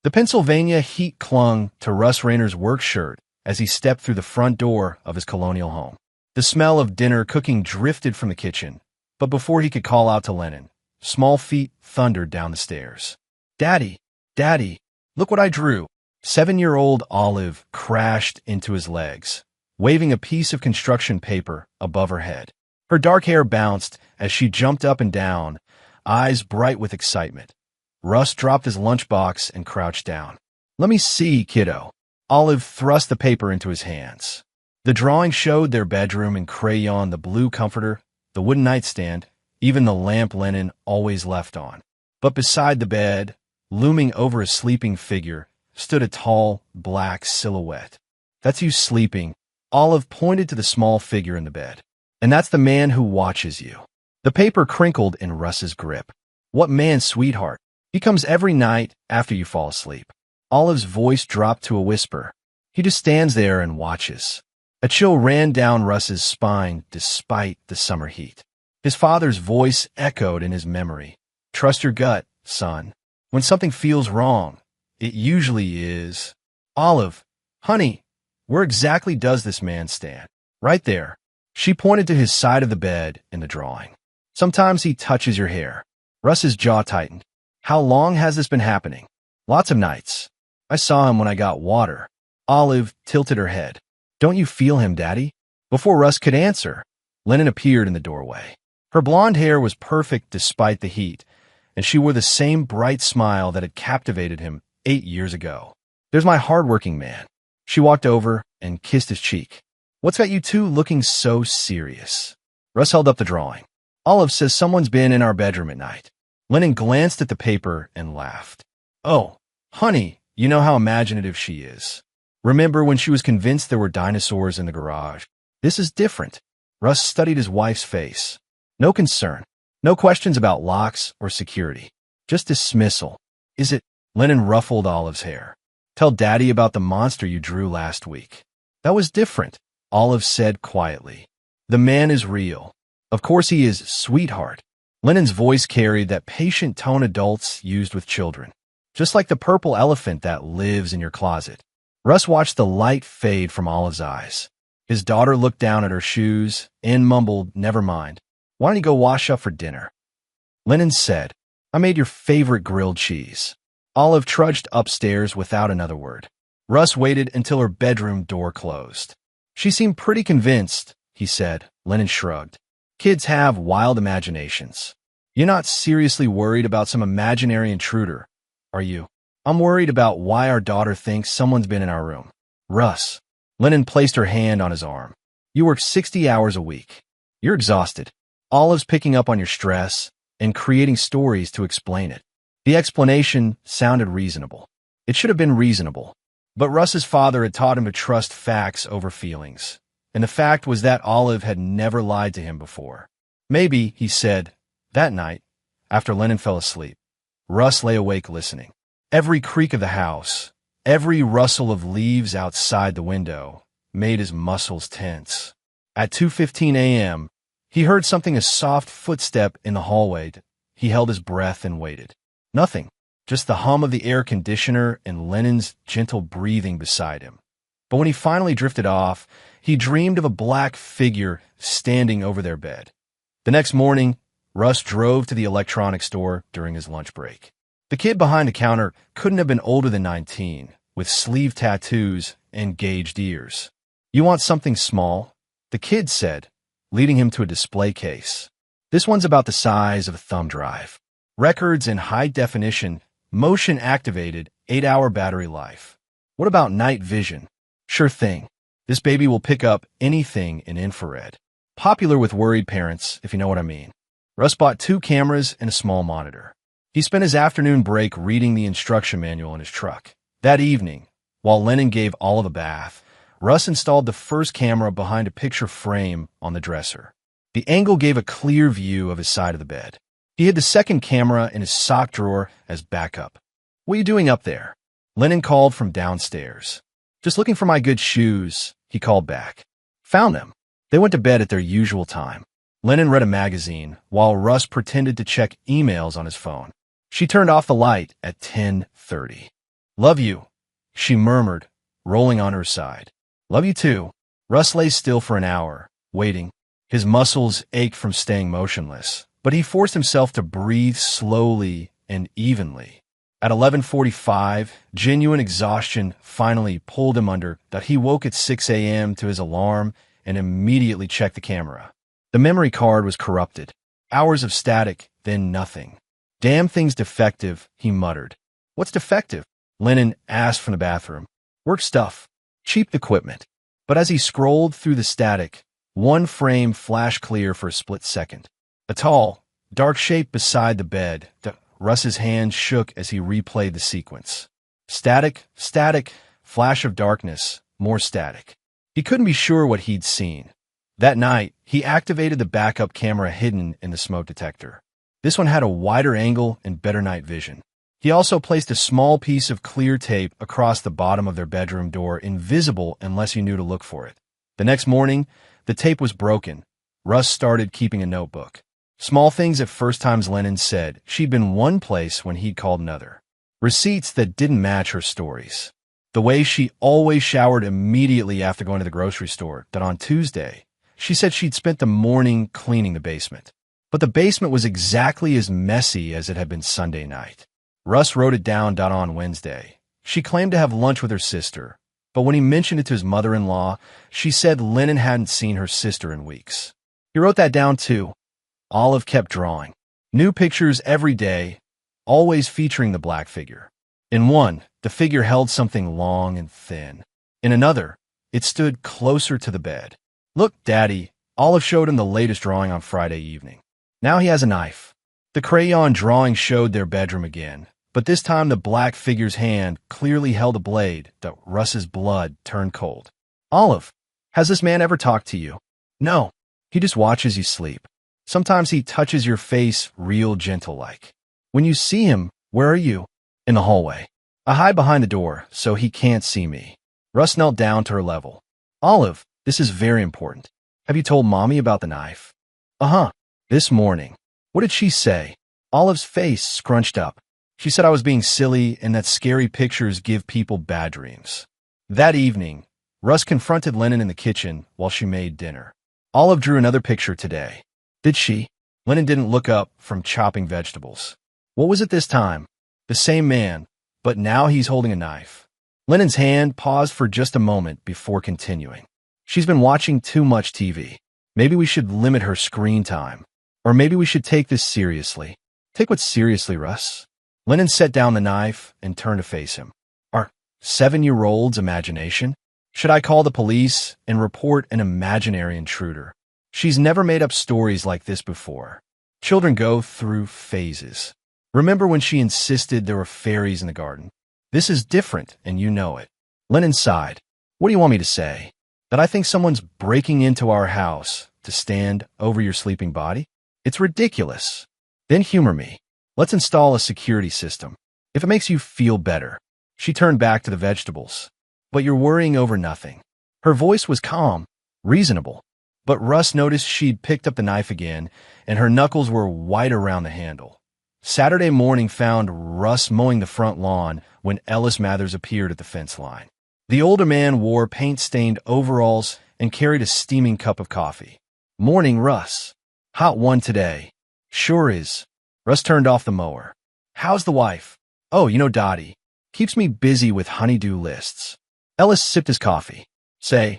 The Pennsylvania heat clung to Russ Rayner's work shirt as he stepped through the front door of his colonial home. The smell of dinner cooking drifted from the kitchen, but before he could call out to Lennon, small feet thundered down the stairs. "Daddy, Daddy, look what I drew." 7-year-old Olive crashed into his legs, waving a piece of construction paper above her head. Her dark hair bounced as she jumped up and down, eyes bright with excitement. Russ dropped his lunchbox and crouched down. "Let me see, kiddo." Olive thrust the paper into his hands. The drawing showed their bedroom in crayon, the blue comforter, the wooden nightstand, even the lamp Lennon always left on. But beside the bed, looming over a sleeping figure, stood a tall, black silhouette. "That's you sleeping." Olive pointed to the small figure in the bed. "And that's the man who watches you." The paper crinkled in Russ's grip. "What man, sweetheart? He comes every night after you fall asleep." Olive's voice dropped to a whisper. "He just stands there and watches." A chill ran down Russ's spine despite the summer heat. His father's voice echoed in his memory. "Trust your gut, son. When something feels wrong, it usually is." "Olive, honey, where exactly does this man stand?" "Right there." She pointed to his side of the bed in the drawing. "Sometimes he touches your hair." Russ's jaw tightened. "How long has this been happening?" "Lots of nights. I saw him when I got water." Olive tilted her head. "Don't you feel him, Daddy?" Before Russ could answer, Lennon appeared in the doorway. Her blonde hair was perfect despite the heat, and she wore the same bright smile that had captivated him 8 years ago. "There's my hardworking man." She walked over and kissed his cheek. "What's got you two looking so serious?" Russ held up the drawing. "Olive says someone's been in our bedroom at night." Lennon glanced at the paper and laughed. "Oh, honey, you know how imaginative she is. Remember when she was convinced there were dinosaurs in the garage? This is different." Russ studied his wife's face. No concern. No questions about locks or security. Just dismissal. "Is it?" Lennon ruffled Olive's hair. "Tell Daddy about the monster you drew last week." "That was different," Olive said quietly. "The man is real." "Of course he is, sweetheart." Lennon's voice carried that patient tone adults used with children. "Just like the purple elephant that lives in your closet." Russ watched the light fade from Olive's eyes. His daughter looked down at her shoes and mumbled, "Never mind. Why don't you go wash up for dinner?" Lennon said, "I made your favorite grilled cheese." Olive trudged upstairs without another word. Russ waited until her bedroom door closed. "She seemed pretty convinced," he said. Lennon shrugged. "Kids have wild imaginations. You're not seriously worried about some imaginary intruder, are you?" "I'm worried about why our daughter thinks someone's been in our room." "Russ." Lennon placed her hand on his arm. "You work 60 hours a week. You're exhausted. Olive's picking up on your stress and creating stories to explain it." The explanation sounded reasonable. It should have been reasonable. But Russ's father had taught him to trust facts over feelings. And the fact was that Olive had never lied to him before. "Maybe," he said, that night, after Lennon fell asleep. Russ lay awake listening. Every creak of the house, every rustle of leaves outside the window, made his muscles tense. At 2:15 a.m., he heard something, a soft footstep in the hallway. He held his breath and waited. Nothing, just the hum of the air conditioner and Lennon's gentle breathing beside him. But when he finally drifted off, he dreamed of a black figure standing over their bed. The next morning, Russ drove to the electronics store during his lunch break. The kid behind the counter couldn't have been older than 19, with sleeve tattoos and gauged ears. "You want something small?" the kid said, leading him to a display case. "This one's about the size of a thumb drive. Records in high definition, motion-activated, 8-hour battery life." "What about night vision?" "Sure thing. This baby will pick up anything in infrared." Popular with worried parents, if you know what I mean. Russ bought 2 cameras and a small monitor. He spent his afternoon break reading the instruction manual in his truck. That evening, while Lennon gave Olive a bath, Russ installed the first camera behind a picture frame on the dresser. The angle gave a clear view of his side of the bed. He hid the second camera in his sock drawer as backup. "What are you doing up there?" Lennon called from downstairs. "Just looking for my good shoes," he called back. "Found them." They went to bed at their usual time. Lennon read a magazine, while Russ pretended to check emails on his phone. She turned off the light at 10:30. Love you, she murmured, rolling on her side. Love you too. Russ lay still for an hour, waiting. His muscles ached from staying motionless, but he forced himself to breathe slowly and evenly. At 11:45, genuine exhaustion finally pulled him under that he woke at 6 a.m. to his alarm and immediately checked the camera. The memory card was corrupted. Hours of static, then nothing. Damn thing's defective, he muttered. What's defective? Lennon asked from the bathroom. Work stuff. Cheap equipment. But as he scrolled through the static, one frame flashed clear for a split second. A tall, dark shape beside the bed. Russ's hand shook as he replayed the sequence. Static, static, flash of darkness, more static. He couldn't be sure what he'd seen. That night, he activated the backup camera hidden in the smoke detector. This one had a wider angle and better night vision. He also placed a small piece of clear tape across the bottom of their bedroom door, invisible unless you knew to look for it. The next morning, the tape was broken. Russ started keeping a notebook. Small things at first times Lennon said she'd been one place when he'd called another. Receipts that didn't match her stories. The way she always showered immediately after going to the grocery store, that on Tuesday, she said she'd spent the morning cleaning the basement. But the basement was exactly as messy as it had been Sunday night. Russ wrote it down on Wednesday. She claimed to have lunch with her sister, but when he mentioned it to his mother-in-law, she said Lennon hadn't seen her sister in weeks. He wrote that down too. Olive kept drawing. New pictures every day, always featuring the black figure. In one, the figure held something long and thin. In another, it stood closer to the bed. Look, Daddy, Olive showed him the latest drawing on Friday evening. Now he has a knife. The crayon drawing showed their bedroom again, but this time the black figure's hand clearly held a blade that Russ's blood turned cold. Olive, has this man ever talked to you? No, he just watches you sleep. Sometimes he touches your face real gentle-like. When you see him, where are you? In the hallway. I hide behind the door, so he can't see me. Russ knelt down to her level. Olive, this is very important. Have you told Mommy about the knife? Uh-huh. This morning. What did she say? Olive's face scrunched up. She said I was being silly and that scary pictures give people bad dreams. That evening, Russ confronted Lennon in the kitchen while she made dinner. Olive drew another picture today. Did she? Lennon didn't look up from chopping vegetables. What was it this time? The same man, but now he's holding a knife. Lennon's hand paused for just a moment before continuing. She's been watching too much TV. Maybe we should limit her screen time. Or maybe we should take this seriously. Take what seriously, Russ? Lennon set down the knife and turned to face him. Our 7-year-old's imagination? Should I call the police and report an imaginary intruder? She's never made up stories like this before. Children go through phases. Remember when she insisted there were fairies in the garden? This is different, and you know it. Lennon sighed. What do you want me to say? That I think someone's breaking into our house to stand over your sleeping body? It's ridiculous. Then humor me. Let's install a security system. If it makes you feel better. She turned back to the vegetables. But you're worrying over nothing. Her voice was calm, reasonable. But Russ noticed she'd picked up the knife again, and her knuckles were white around the handle. Saturday morning found Russ mowing the front lawn when Ellis Mathers appeared at the fence line. The older man wore paint-stained overalls and carried a steaming cup of coffee. Morning, Russ. Hot one today. Sure is. Russ turned off the mower. How's the wife? Oh, you know Dottie. Keeps me busy with honey-do lists. Ellis sipped his coffee. Say,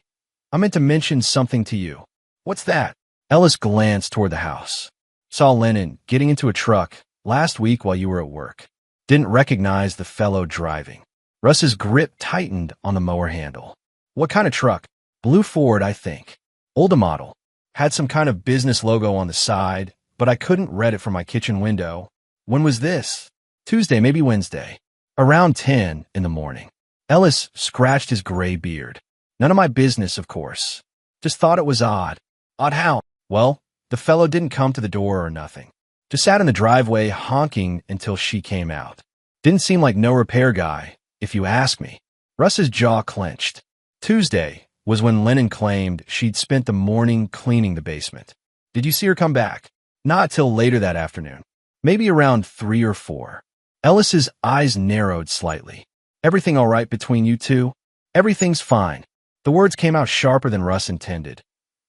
I meant to mention something to you. What's that? Ellis glanced toward the house. Saw Lennon getting into a truck last week while you were at work. Didn't recognize the fellow driving. Russ's grip tightened on the mower handle. What kind of truck? Blue Ford, I think. Older model. Had some kind of business logo on the side, but I couldn't read it from my kitchen window. When was this? Tuesday, maybe Wednesday. Around 10 in the morning. Ellis scratched his gray beard. None of my business, of course. Just thought it was odd. Odd how? Well, the fellow didn't come to the door or nothing. Just sat in the driveway honking until she came out. Didn't seem like no repair guy, if you ask me. Russ's jaw clenched. Tuesday was when Lennon claimed she'd spent the morning cleaning the basement. Did you see her come back? Not till later that afternoon. Maybe around 3 or 4. Ellis's eyes narrowed slightly. Everything all right between you two? Everything's fine. The words came out sharper than Russ intended.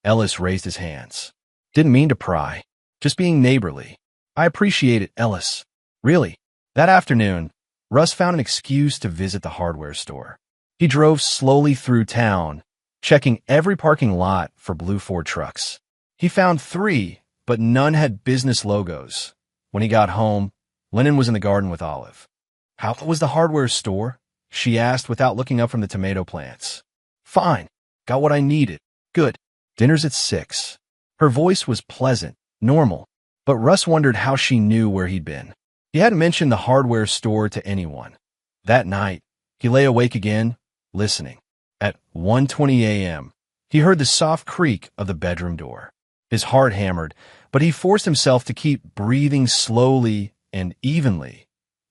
Ellis raised his hands. Didn't mean to pry. Just being neighborly. I appreciate it, Ellis. Really. That afternoon, Russ found an excuse to visit the hardware store. He drove slowly through town, checking every parking lot for blue Ford trucks. He found 3, but none had business logos. When he got home, Lennon was in the garden with Olive. How was the hardware store? She asked without looking up from the tomato plants. Fine. Got what I needed. Good. Dinner's at 6. Her voice was pleasant, normal, but Russ wondered how she knew where he'd been. He hadn't mentioned the hardware store to anyone. That night, he lay awake again, listening. At 1:20 a.m., he heard the soft creak of the bedroom door. His heart hammered, but he forced himself to keep breathing slowly and evenly.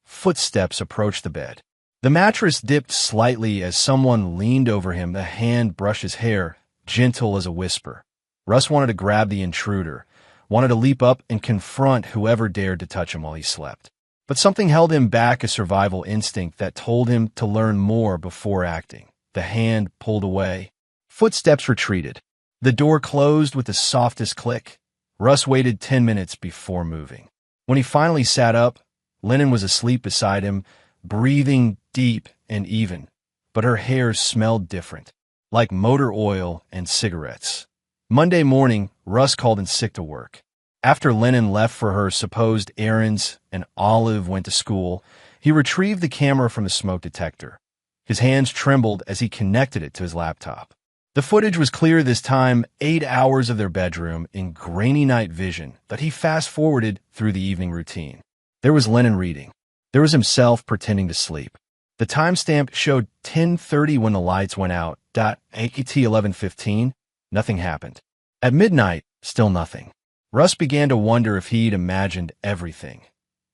Footsteps approached the bed. The mattress dipped slightly as someone leaned over him, the hand brushed his hair, gentle as a whisper. Russ wanted to grab the intruder, wanted to leap up and confront whoever dared to touch him while he slept. But something held him back, a survival instinct that told him to learn more before acting. The hand pulled away. Footsteps retreated. The door closed with the softest click. Russ waited 10 minutes before moving. When he finally sat up, Lennon was asleep beside him, breathing deep and even, but her hair smelled different, like motor oil and cigarettes. Monday morning, Russ called in sick to work. After Lennon left for her supposed errands and Olive went to school, he retrieved the camera from the smoke detector. His hands trembled as he connected it to his laptop. The footage was clear this time, 8 hours of their bedroom in grainy night vision that he fast-forwarded through the evening routine. There was Lennon reading. There was himself pretending to sleep. The timestamp showed 10:30 when the lights went out. AKT 11:15. Nothing happened. At midnight, still nothing. Russ began to wonder if he'd imagined everything.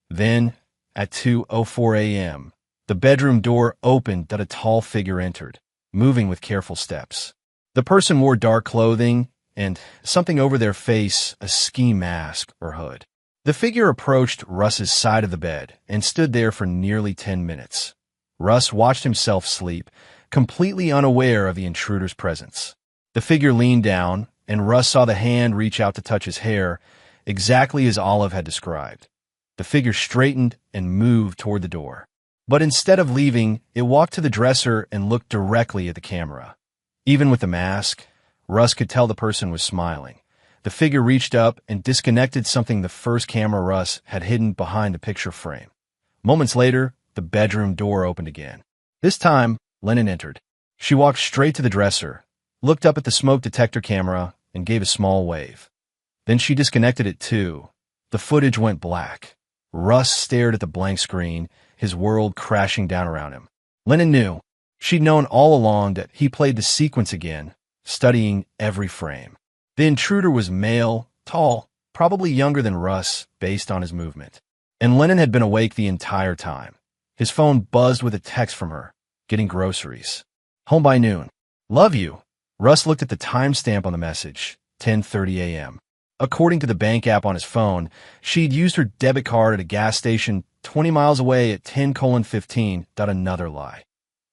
Then, at 2:04 a.m., the bedroom door opened that a tall figure entered, moving with careful steps. The person wore dark clothing and something over their face, a ski mask or hood. The figure approached Russ's side of the bed and stood there for nearly 10 minutes. Russ watched himself sleep, completely unaware of the intruder's presence. The figure leaned down, and Russ saw the hand reach out to touch his hair, exactly as Olive had described. The figure straightened and moved toward the door. But instead of leaving, it walked to the dresser and looked directly at the camera. Even with the mask, Russ could tell the person was smiling. The figure reached up and disconnected something the first camera Russ had hidden behind the picture frame. Moments later, the bedroom door opened again. This time, Lennon entered. She walked straight to the dresser, looked up at the smoke detector camera, and gave a small wave. Then she disconnected it too. The footage went black. Russ stared at the blank screen, his world crashing down around him. Lennon knew. She'd known all along that he played the sequence again, studying every frame. The intruder was male, tall, probably younger than Russ, based on his movement. And Lennon had been awake the entire time. His phone buzzed with a text from her, getting groceries. Home by noon. Love you. Russ looked at the timestamp on the message, 10:30 a.m. According to the bank app on his phone, she'd used her debit card at a gas station 20 miles away at 10:15. Another lie.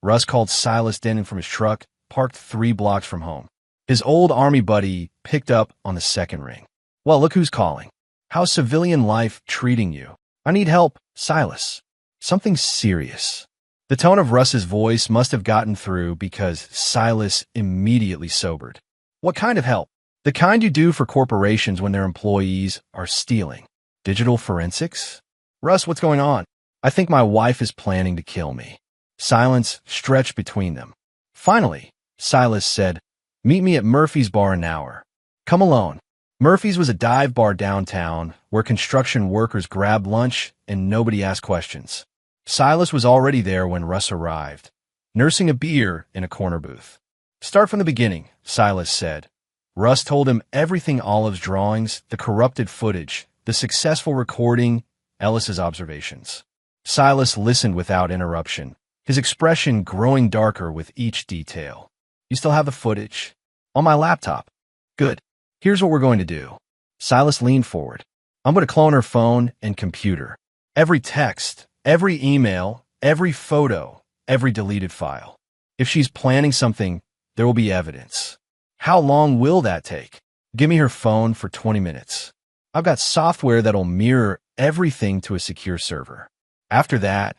Russ called Silas Denton from his truck, parked 3 blocks from home. His old army buddy picked up on the second ring. Well, look who's calling. How's civilian life treating you? I need help, Silas. Something serious. The tone of Russ's voice must have gotten through because Silas immediately sobered. What kind of help? The kind you do for corporations when their employees are stealing. Digital forensics? Russ, what's going on? I think my wife is planning to kill me. Silence stretched between them. Finally, Silas said, meet me at Murphy's Bar in an hour. Come alone. Murphy's was a dive bar downtown where construction workers grabbed lunch and nobody asked questions. Silas was already there when Russ arrived, nursing a beer in a corner booth. Start from the beginning, Silas said. Russ told him everything: Olive's drawings, the corrupted footage, the successful recording, Ellis's observations. Silas listened without interruption, his expression growing darker with each detail. You still have the footage? On my laptop. Good. Here's what we're going to do. Silas leaned forward. I'm going to clone her phone and computer. Every text, every email, every photo, every deleted file. If she's planning something, there will be evidence. How long will that take? Give me her phone for 20 minutes. I've got software that'll mirror everything to a secure server. After that,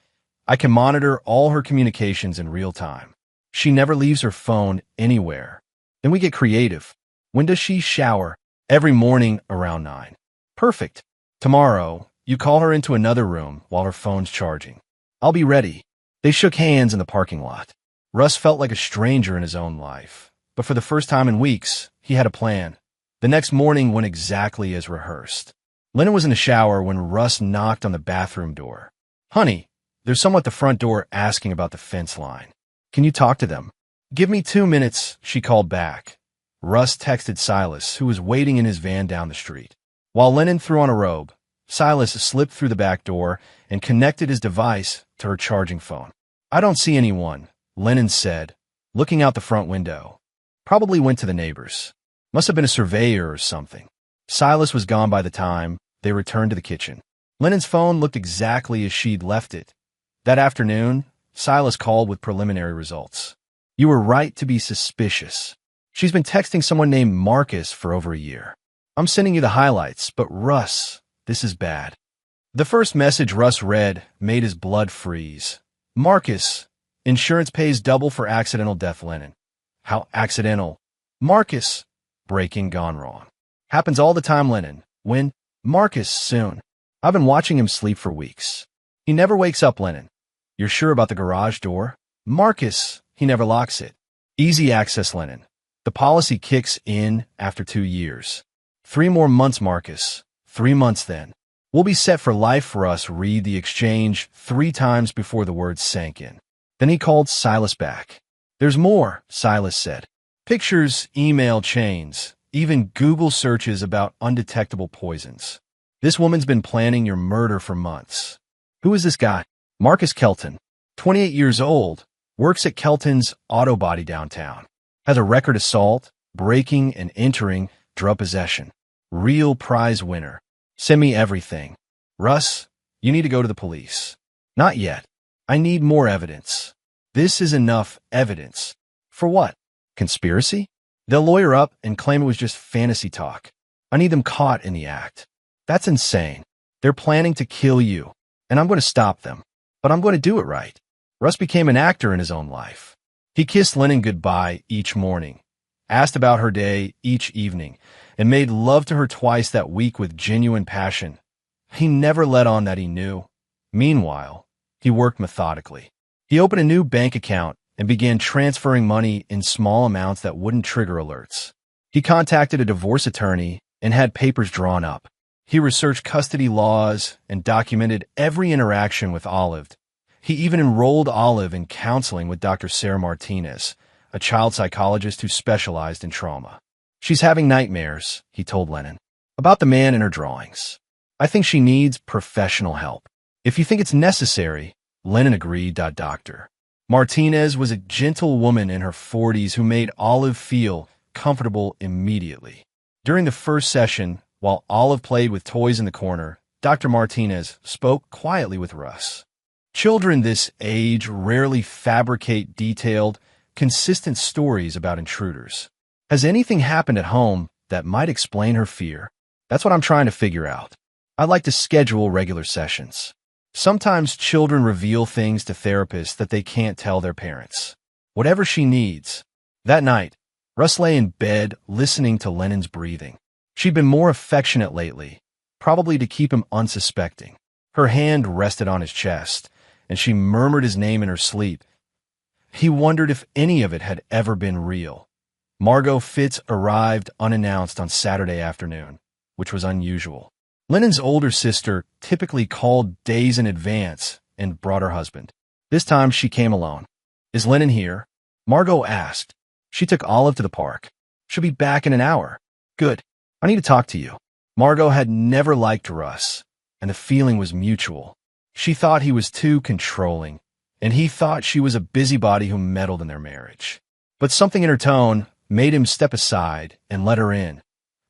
I can monitor all her communications in real time. She never leaves her phone anywhere. Then we get creative. When does she shower? Every morning around 9. Perfect. Tomorrow, you call her into another room while her phone's charging. I'll be ready. They shook hands in the parking lot. Russ felt like a stranger in his own life, but for the first time in weeks, he had a plan. The next morning went exactly as rehearsed. Lennon was in the shower when Russ knocked on the bathroom door. Honey, there's someone at the front door asking about the fence line. Can you talk to them? Give me 2 minutes, she called back. Russ texted Silas, who was waiting in his van down the street. While Lennon threw on a robe, Silas slipped through the back door and connected his device to her charging phone. I don't see anyone, Lennon said, looking out the front window. Probably went to the neighbors. Must have been a surveyor or something. Silas was gone by the time they returned to the kitchen. Lennon's phone looked exactly as she'd left it. That afternoon, Silas called with preliminary results. You were right to be suspicious. She's been texting someone named Marcus for over a year. I'm sending you the highlights, but Russ, this is bad. The first message Russ read made his blood freeze. Marcus, insurance pays double for accidental death, Lennon. How accidental? Marcus, breaking gone wrong. Happens all the time, Lennon. When? Marcus, soon. I've been watching him sleep for weeks. He never wakes up, Lennon. You're sure about the garage door? Marcus, he never locks it. Easy access, Lennon. The policy kicks in after 2 years. 3 more months, Marcus. 3 months then. We'll be set for life. Russ read the exchange 3 times before the words sank in. Then he called Silas back. There's more, Silas said. Pictures, email chains, even Google searches about undetectable poisons. This woman's been planning your murder for months. Who is this guy? Marcus Kelton, 28 years old, works at Kelton's Auto Body downtown. Has a record assault, breaking and entering, drug possession. Real prize winner. Send me everything. Russ, you need to go to the police. Not yet. I need more evidence. This is enough evidence. For what? Conspiracy? They'll lawyer up and claim it was just fantasy talk. I need them caught in the act. That's insane. They're planning to kill you, and I'm going to stop them. But I'm going to do it right. Russ became an actor in his own life. He kissed Lennon goodbye each morning, asked about her day each evening, and made love to her twice that week with genuine passion. He never let on that he knew. Meanwhile, he worked methodically. He opened a new bank account and began transferring money in small amounts that wouldn't trigger alerts. He contacted a divorce attorney and had papers drawn up. He researched custody laws and documented every interaction with Olive. He even enrolled Olive in counseling with Dr. Sarah Martinez, a child psychologist who specialized in trauma. She's having nightmares, he told Lennon, about the man in her drawings. I think she needs professional help. If you think it's necessary, Lennon agreed. Doctor Martinez was a gentle woman in her 40s who made Olive feel comfortable immediately. During the first session, while Olive played with toys in the corner, Dr. Martinez spoke quietly with Russ. Children this age rarely fabricate detailed, consistent stories about intruders. Has anything happened at home that might explain her fear? That's what I'm trying to figure out. I'd like to schedule regular sessions. Sometimes children reveal things to therapists that they can't tell their parents. Whatever she needs. That night, Russ lay in bed listening to Lennon's breathing. She'd been more affectionate lately, probably to keep him unsuspecting. Her hand rested on his chest, and she murmured his name in her sleep. He wondered if any of it had ever been real. Margot Fitz arrived unannounced on Saturday afternoon, which was unusual. Lennon's older sister typically called days in advance and brought her husband. This time she came alone. Is Lennon here? Margot asked. She took Olive to the park. She'll be back in an hour. Good. I need to talk to you. Margot had never liked Russ, and the feeling was mutual. She thought he was too controlling, and he thought she was a busybody who meddled in their marriage. But something in her tone made him step aside and let her in.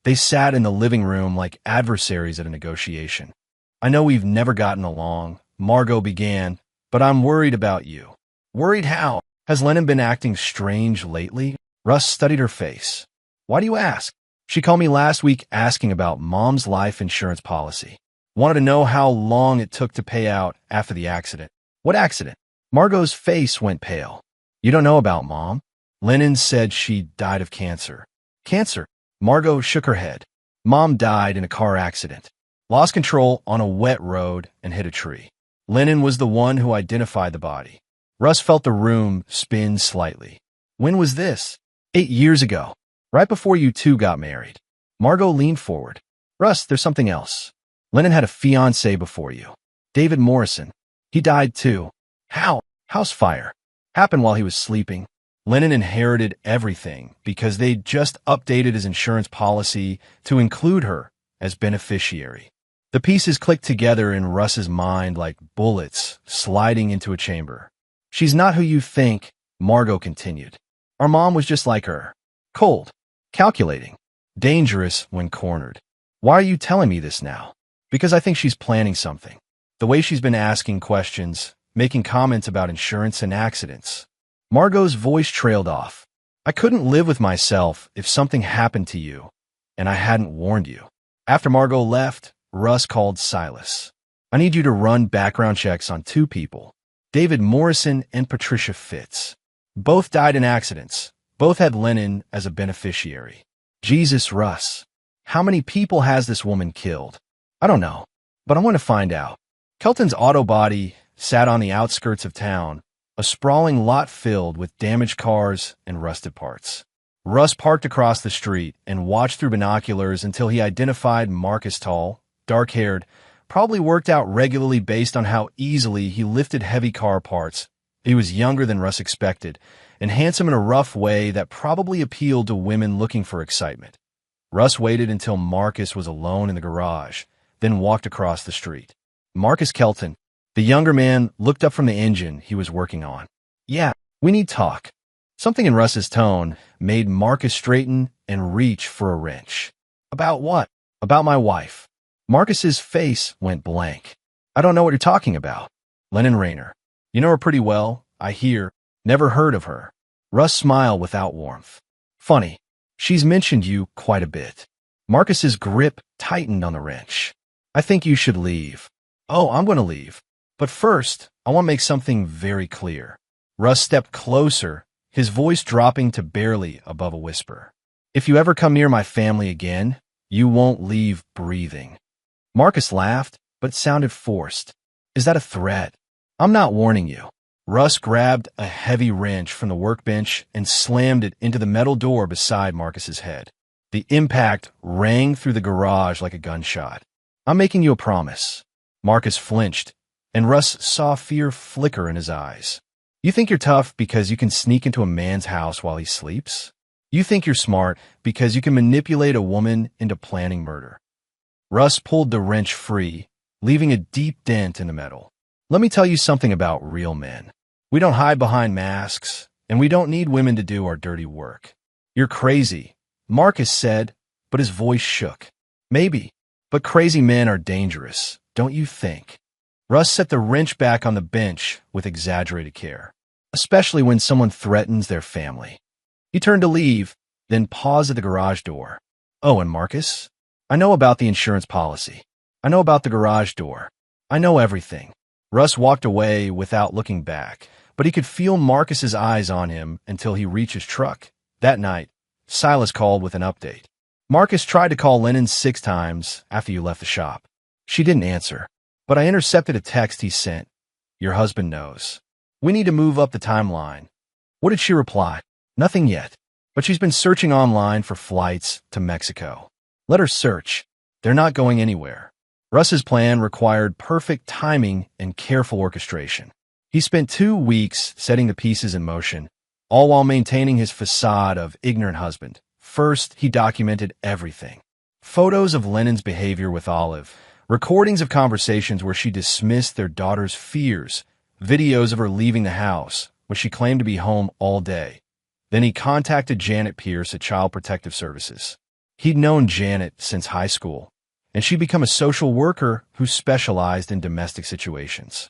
They sat in the living room like adversaries at a negotiation. I know we've never gotten along, Margot began, but I'm worried about you. Worried how? Has Lennon been acting strange lately? Russ studied her face. Why do you ask? She called me last week asking about Mom's life insurance policy. Wanted to know how long it took to pay out after the accident. What accident? Margot's face went pale. You don't know about Mom? Lennon said she died of cancer. Cancer? Margot shook her head. Mom died in a car accident. Lost control on a wet road and hit a tree. Lennon was the one who identified the body. Russ felt the room spin slightly. When was this? 8 years ago, right before you two got married. Margot leaned forward. Russ, there's something else. Lennon had a fiancé before you. David Morrison. He died too. How? House fire. Happened while he was sleeping. Lennon inherited everything because they'd just updated his insurance policy to include her as beneficiary. The pieces clicked together in Russ's mind like bullets sliding into a chamber. She's not who you think, Margot continued. Our mom was just like her. Cold, calculating, dangerous when cornered. Why are you telling me this now? Because I think she's planning something. The way she's been asking questions, making comments about insurance and accidents. Margot's voice trailed off. I couldn't live with myself if something happened to you, and I hadn't warned you. After Margot left, Russ called Silas. I need you to run background checks on 2 people, David Morrison and Patricia Fitz. Both died in accidents. Both had Lennon as a beneficiary. Jesus, Russ. How many people has this woman killed? I don't know, but I want to find out. Kelton's auto body sat on the outskirts of town, a sprawling lot filled with damaged cars and rusted parts. Russ parked across the street and watched through binoculars until he identified Marcus Tall, dark-haired, probably worked out regularly based on how easily he lifted heavy car parts. He was younger than Russ expected, and handsome in a rough way that probably appealed to women looking for excitement. Russ waited until Marcus was alone in the garage, then walked across the street. Marcus Kelton, the younger man, looked up from the engine he was working on. Yeah, we need talk. Something in Russ's tone made Marcus straighten and reach for a wrench. About what? About my wife. Marcus's face went blank. I don't know what you're talking about. Lennon Rayner. You know her pretty well, I hear. Never heard of her. Russ smiled without warmth. Funny. She's mentioned you quite a bit. Marcus's grip tightened on the wrench. I think you should leave. Oh, I'm going to leave. But first, I want to make something very clear. Russ stepped closer, his voice dropping to barely above a whisper. If you ever come near my family again, you won't leave breathing. Marcus laughed, but sounded forced. Is that a threat? I'm not warning you. Russ grabbed a heavy wrench from the workbench and slammed it into the metal door beside Marcus's head. The impact rang through the garage like a gunshot. I'm making you a promise. Marcus flinched, and Russ saw fear flicker in his eyes. You think you're tough because you can sneak into a man's house while he sleeps? You think you're smart because you can manipulate a woman into planning murder. Russ pulled the wrench free, leaving a deep dent in the metal. Let me tell you something about real men. We don't hide behind masks, and we don't need women to do our dirty work. You're crazy, Marcus said, but his voice shook. Maybe, but crazy men are dangerous, don't you think? Russ set the wrench back on the bench with exaggerated care, especially when someone threatens their family. He turned to leave, then paused at the garage door. Oh, and Marcus? I know about the insurance policy. I know about the garage door. I know everything. Russ walked away without looking back, but he could feel Marcus's eyes on him until he reached his truck. That night, Silas called with an update. Marcus tried to call Lennon 6 times after you left the shop. She didn't answer, but I intercepted a text he sent. Your husband knows. We need to move up the timeline. What did she reply? Nothing yet, but she's been searching online for flights to Mexico. Let her search. They're not going anywhere. Russ's plan required perfect timing and careful orchestration. He spent 2 weeks setting the pieces in motion, all while maintaining his facade of ignorant husband. First, he documented everything. Photos of Lennon's behavior with Olive, recordings of conversations where she dismissed their daughter's fears, videos of her leaving the house, when she claimed to be home all day. Then he contacted Janet Pierce at Child Protective Services. He'd known Janet since high school, and she'd become a social worker who specialized in domestic situations.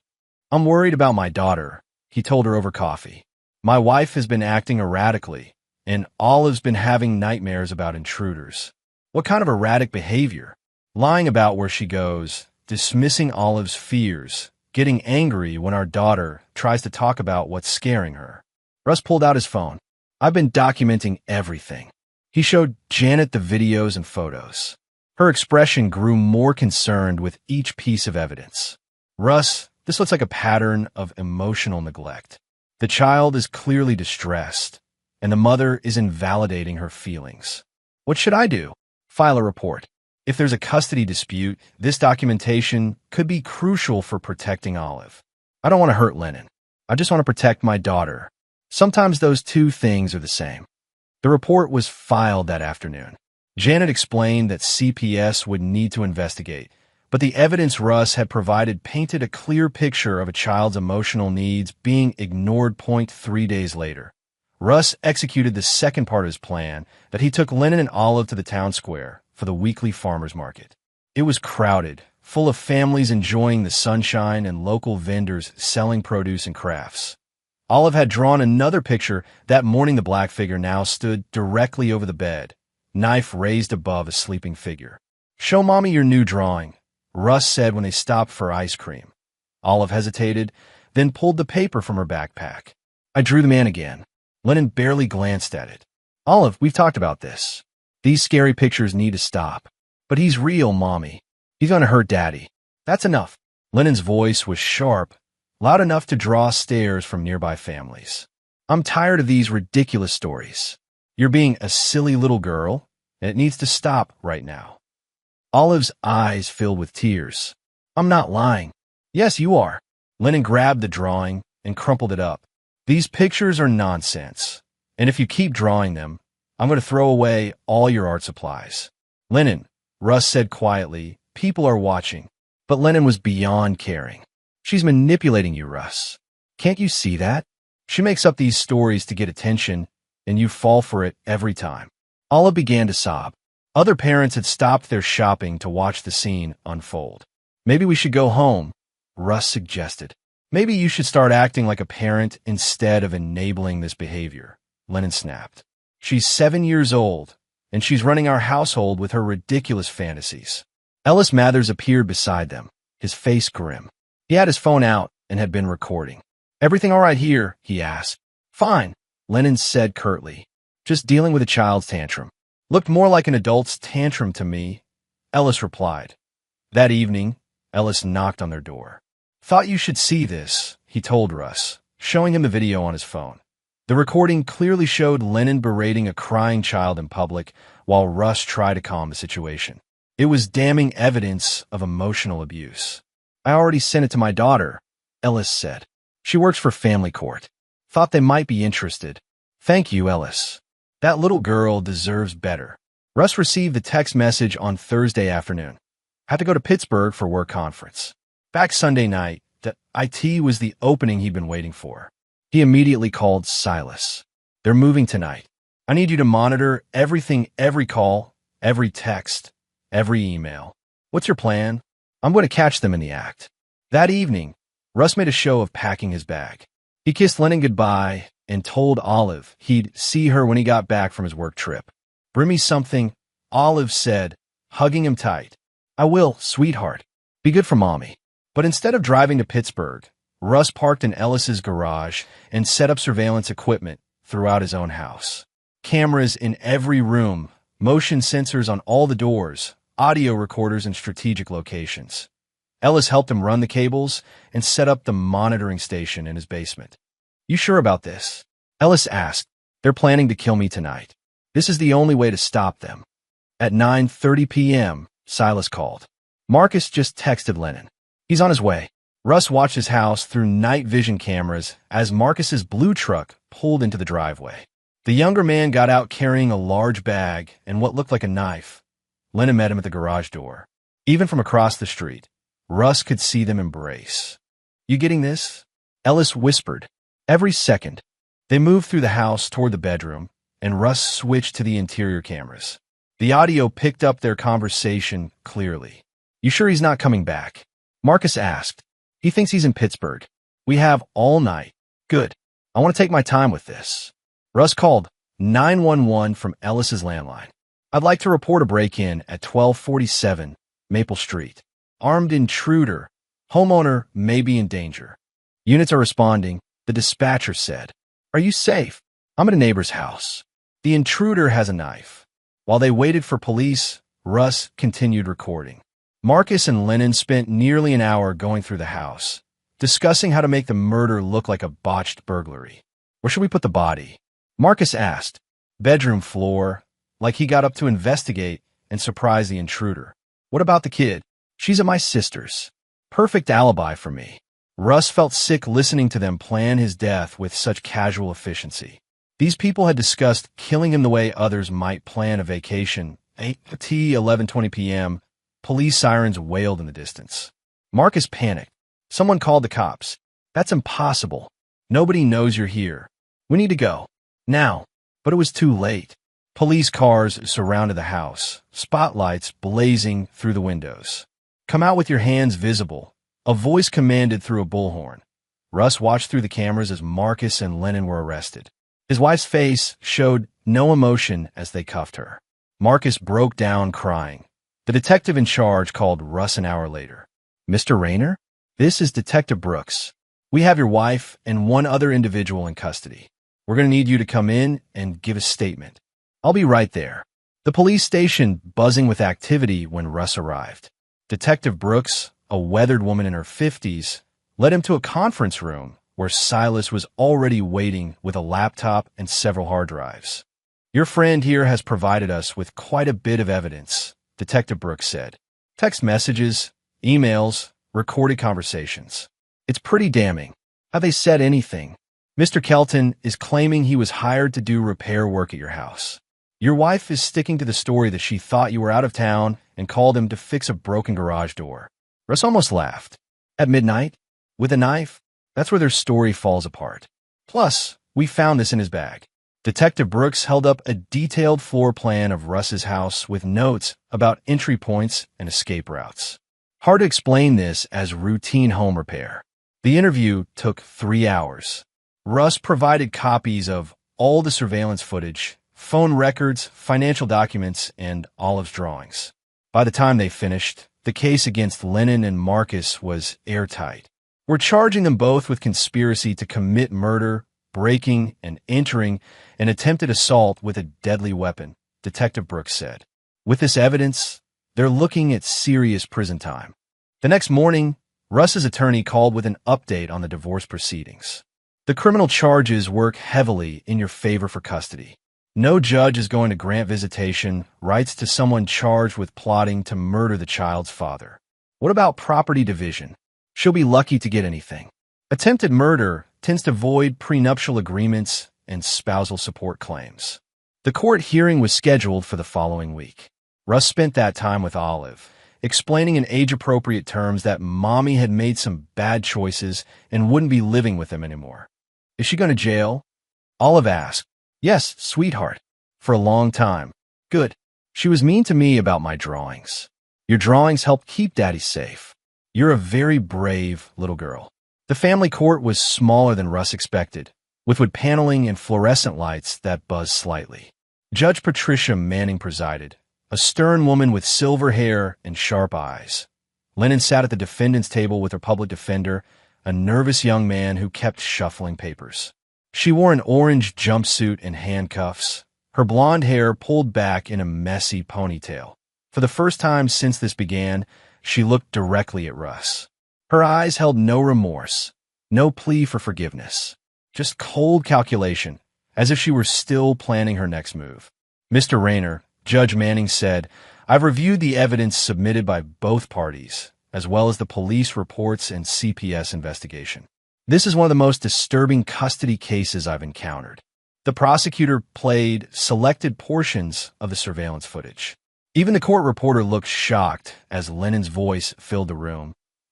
I'm worried about my daughter, he told her over coffee. My wife has been acting erratically, and Olive's been having nightmares about intruders. What kind of erratic behavior? Lying about where she goes, dismissing Olive's fears, getting angry when our daughter tries to talk about what's scaring her. Russ pulled out his phone. I've been documenting everything. He showed Janet the videos and photos. Her expression grew more concerned with each piece of evidence. Russ, this looks like a pattern of emotional neglect. The child is clearly distressed, and the mother is invalidating her feelings. What should I do? File a report. If there's a custody dispute, this documentation could be crucial for protecting Olive. I don't want to hurt Lennon. I just want to protect my daughter. Sometimes those two things are the same. The report was filed that afternoon. Janet explained that CPS would need to investigate, but the evidence Russ had provided painted a clear picture of a child's emotional needs being ignored. 3 days later, Russ executed the second part of his plan that he took Lennon and Olive to the town square for the weekly farmers market. It was crowded, full of families enjoying the sunshine and local vendors selling produce and crafts. Olive had drawn another picture. That morning the black figure now stood directly over the bed, knife raised above a sleeping figure. Show Mommy your new drawing, Russ said when they stopped for ice cream. Olive hesitated, then pulled the paper from her backpack. I drew the man again. Lennon barely glanced at it. Olive, we've talked about this. These scary pictures need to stop. But he's real, Mommy. He's gonna hurt Daddy. That's enough. Lennon's voice was sharp, loud enough to draw stares from nearby families. I'm tired of these ridiculous stories. You're being a silly little girl, and it needs to stop right now. Olive's eyes filled with tears. I'm not lying. Yes, you are. Lennon grabbed the drawing and crumpled it up. These pictures are nonsense, and if you keep drawing them, I'm going to throw away all your art supplies. Lennon, Russ said quietly, people are watching. But Lennon was beyond caring. She's manipulating you, Russ. Can't you see that? She makes up these stories to get attention, and you fall for it every time. Olive began to sob. Other parents had stopped their shopping to watch the scene unfold. Maybe we should go home, Russ suggested. Maybe you should start acting like a parent instead of enabling this behavior, Lennon snapped. She's 7 years old, and she's running our household with her ridiculous fantasies. Ellis Mathers appeared beside them, his face grim. He had his phone out and had been recording. Everything all right here? He asked. Fine, Lennon said curtly. Just dealing with a child's tantrum. Looked more like an adult's tantrum to me, Ellis replied. That evening, Ellis knocked on their door. Thought you should see this, he told Russ, showing him the video on his phone. The recording clearly showed Lennon berating a crying child in public while Russ tried to calm the situation. It was damning evidence of emotional abuse. I already sent it to my daughter, Ellis said. She works for family court. Thought they might be interested. Thank you, Ellis. That little girl deserves better. Russ received the text message on Thursday afternoon. Had to go to Pittsburgh for work conference. Back Sunday night, the IT was the opening he'd been waiting for. He immediately called Silas. They're moving tonight. I need you to monitor everything, every call, every text, every email. What's your plan? I'm going to catch them in the act. That evening, Russ made a show of packing his bag. He kissed Lennon goodbye and told Olive he'd see her when he got back from his work trip. Bring me something, Olive said, hugging him tight. I will, sweetheart. Be good for Mommy. But instead of driving to Pittsburgh, Russ parked in Ellis's garage and set up surveillance equipment throughout his own house. Cameras in every room, motion sensors on all the doors, audio recorders in strategic locations. Ellis helped him run the cables and set up the monitoring station in his basement. You sure about this? Ellis asked. They're planning to kill me tonight. This is the only way to stop them. At 9:30 p.m., Silas called. Marcus just texted Lennon. He's on his way. Russ watched his house through night vision cameras as Marcus's blue truck pulled into the driveway. The younger man got out carrying a large bag and what looked like a knife. Lennon met him at the garage door. Even from across the street, Russ could see them embrace. You getting this? Ellis whispered. Every second. They moved through the house toward the bedroom, and Russ switched to the interior cameras. The audio picked up their conversation clearly. You sure he's not coming back? Marcus asked. He thinks he's in Pittsburgh. We have all night. Good. I want to take my time with this. Russ called 911 from Ellis's landline. I'd like to report a break-in at 1247 Maple Street. Armed intruder. Homeowner may be in danger. Units are responding, the dispatcher said. Are you safe? I'm at a neighbor's house. The intruder has a knife. While they waited for police, Russ continued recording. Marcus and Lennon spent nearly an hour going through the house, discussing how to make the murder look like a botched burglary. Where should we put the body? Marcus asked. Bedroom floor, like he got up to investigate and surprise the intruder. What about the kid? She's at my sister's. Perfect alibi for me. Russ felt sick listening to them plan his death with such casual efficiency. These people had discussed killing him the way others might plan a vacation. 11:20 p.m., police sirens wailed in the distance. Marcus panicked. Someone called the cops. That's impossible. Nobody knows you're here. We need to go. Now. But it was too late. Police cars surrounded the house, spotlights blazing through the windows. Come out with your hands visible. A voice commanded through a bullhorn. Russ watched through the cameras as Marcus and Lennon were arrested. His wife's face showed no emotion as they cuffed her. Marcus broke down crying. The detective in charge called Russ an hour later. Mr. Rayner? This is Detective Brooks. We have your wife and one other individual in custody. We're going to need you to come in and give a statement. I'll be right there. The police station buzzing with activity when Russ arrived. Detective Brooks, a weathered woman in her 50s, led him to a conference room where Silas was already waiting with a laptop and several hard drives. Your friend here has provided us with quite a bit of evidence, Detective Brooks said. Text messages, emails, recorded conversations. It's pretty damning. Have they said anything? Mr. Kelton is claiming he was hired to do repair work at your house. Your wife is sticking to the story that she thought you were out of town and called him to fix a broken garage door. Russ almost laughed. At midnight? With a knife? That's where their story falls apart. Plus, we found this in his bag. Detective Brooks held up a detailed floor plan of Russ's house with notes about entry points and escape routes. Hard to explain this as routine home repair. The interview took 3 hours. Russ provided copies of all the surveillance footage, phone records, financial documents, and Olive's drawings. By the time they finished, the case against Lennon and Marcus was airtight. We're charging them both with conspiracy to commit murder, breaking and entering an attempted assault with a deadly weapon, Detective Brooks said. With this evidence, they're looking at serious prison time. The next morning, Russ's attorney called with an update on the divorce proceedings. The criminal charges work heavily in your favor for custody. No judge is going to grant visitation rights to someone charged with plotting to murder the child's father. What about property division? She'll be lucky to get anything. Attempted murder tends to void prenuptial agreements and spousal support claims. The court hearing was scheduled for the following week. Russ spent that time with Olive, explaining in age-appropriate terms that Mommy had made some bad choices and wouldn't be living with them anymore. Is she going to jail? Olive asked. Yes, sweetheart. For a long time. Good. She was mean to me about my drawings. Your drawings helped keep Daddy safe. You're a very brave little girl. The family court was smaller than Russ expected, with wood paneling and fluorescent lights that buzzed slightly. Judge Patricia Manning presided, a stern woman with silver hair and sharp eyes. Lennon sat at the defendant's table with her public defender, a nervous young man who kept shuffling papers. She wore an orange jumpsuit and handcuffs, her blonde hair pulled back in a messy ponytail. For the first time since this began, she looked directly at Russ. Her eyes held no remorse, no plea for forgiveness, just cold calculation, as if she were still planning her next move. Mr. Rayner, Judge Manning said, I've reviewed the evidence submitted by both parties, as well as the police reports and CPS investigation. This is one of the most disturbing custody cases I've encountered. The prosecutor played selected portions of the surveillance footage. Even the court reporter looked shocked as Lennon's voice filled the room.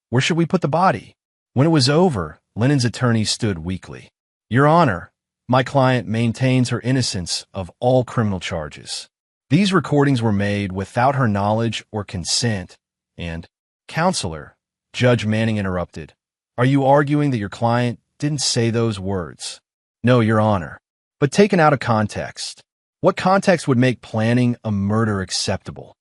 Where should we put the body? When it was over, Lennon's attorney stood weakly. Your Honor, my client maintains her innocence of all criminal charges. These recordings were made without her knowledge or consent, and, Counselor, Judge Manning interrupted, are you arguing that your client didn't say those words. No, Your Honor. But taken out of context. What context would make planning a murder acceptable?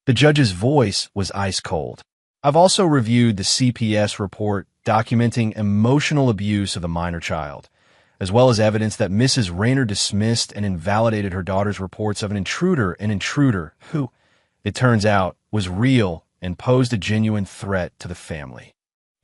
The judge's voice was ice cold. I've also reviewed the CPS report documenting emotional abuse of the minor child, as well as evidence that Mrs. Rayner dismissed and invalidated her daughter's reports of an intruder who, it turns out, was real and posed a genuine threat to the family.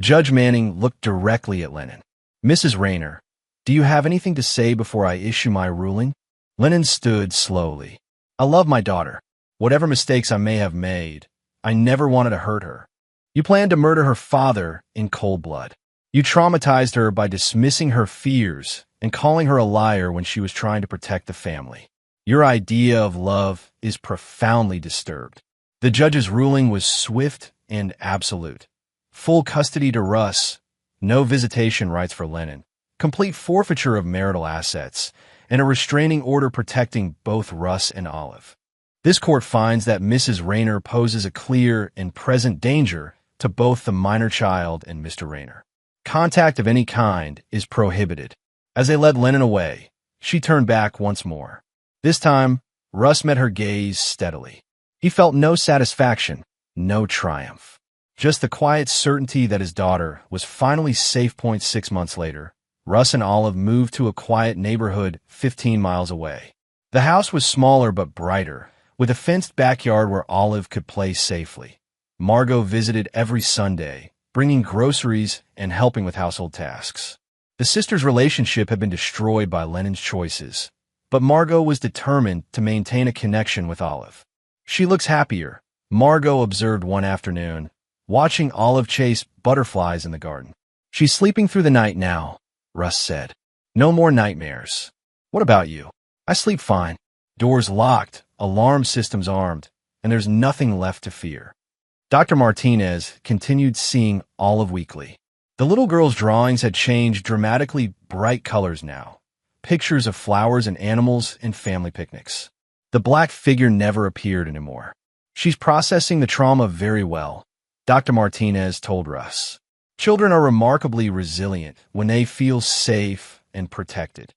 Judge Manning looked directly at Lennon. Mrs. Rayner, do you have anything to say before I issue my ruling? Lennon stood slowly. I love my daughter. Whatever mistakes I may have made, I never wanted to hurt her. You planned to murder her father in cold blood. You traumatized her by dismissing her fears and calling her a liar when she was trying to protect the family. Your idea of love is profoundly disturbed. The judge's ruling was swift and absolute. Full custody to Russ, no visitation rights for Lennon, complete forfeiture of marital assets, and a restraining order protecting both Russ and Olive. This court finds that Mrs. Rayner poses a clear and present danger to both the minor child and Mr. Rayner. Contact of any kind is prohibited. As they led Lennon away, she turned back once more. This time, Russ met her gaze steadily. He felt no satisfaction, no triumph. Just the quiet certainty that his daughter was finally safe. 6 months later, Russ and Olive moved to a quiet neighborhood 15 miles away. The house was smaller but brighter, with a fenced backyard where Olive could play safely. Margot visited every Sunday, bringing groceries and helping with household tasks. The sisters' relationship had been destroyed by Lennon's choices, but Margot was determined to maintain a connection with Olive. She looks happier, Margot observed one afternoon, watching Olive chase butterflies in the garden. She's sleeping through the night now, Russ said. No more nightmares. What about you? I sleep fine. Doors locked, alarm systems armed, and there's nothing left to fear. Dr. Martinez continued seeing Olive weekly. The little girl's drawings had changed dramatically bright colors now. Pictures of flowers and animals and family picnics. The black figure never appeared anymore. She's processing the trauma very well, Dr. Martinez told Russ. Children are remarkably resilient when they feel safe and protected.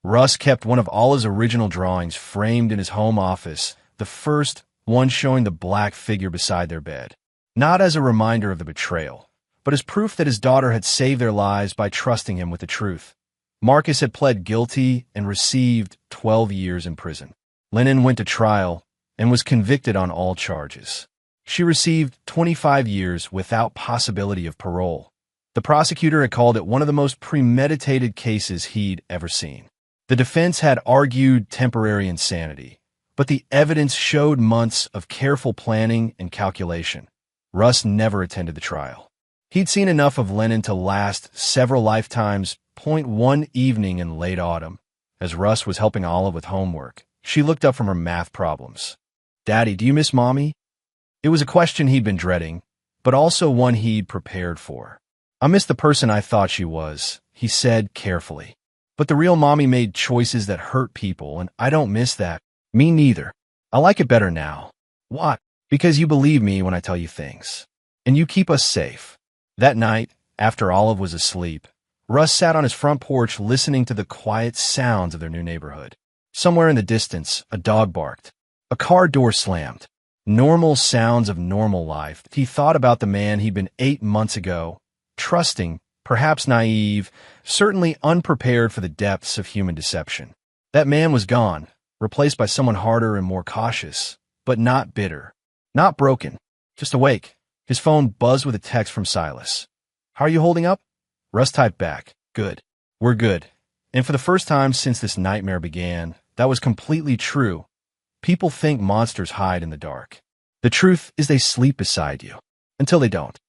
Russ kept one of Olive's original drawings framed in his home office, the first one showing the black figure beside their bed. Not as a reminder of the betrayal, but as proof that his daughter had saved their lives by trusting him with the truth. Marcus had pled guilty and received 12 years in prison. Lennon went to trial and was convicted on all charges. She received 25 years without possibility of parole. The prosecutor had called it one of the most premeditated cases he'd ever seen. The defense had argued temporary insanity, but the evidence showed months of careful planning and calculation. Russ never attended the trial. He'd seen enough of Lennon to last several lifetimes. One evening in late autumn, as Russ was helping Olive with homework, she looked up from her math problems. Daddy, do you miss Mommy? It was a question he'd been dreading, but also one he'd prepared for. I miss the person I thought she was, he said carefully. But the real Mommy made choices that hurt people, and I don't miss that. Me neither. I like it better now. What? Because you believe me when I tell you things. And you keep us safe. That night, after Olive was asleep, Russ sat on his front porch listening to the quiet sounds of their new neighborhood. Somewhere in the distance, a dog barked. A car door slammed. Normal sounds of normal life. He thought about the man he'd been 8 months ago, trusting, perhaps naive, certainly unprepared for the depths of human deception. That man was gone, replaced by someone harder and more cautious, but not bitter. Not broken, just awake. His phone buzzed with a text from Silas. How are you holding up? Russ typed back, good. We're good. And for the first time since this nightmare began, that was completely true. People think monsters hide in the dark. The truth is they sleep beside you. Until they don't.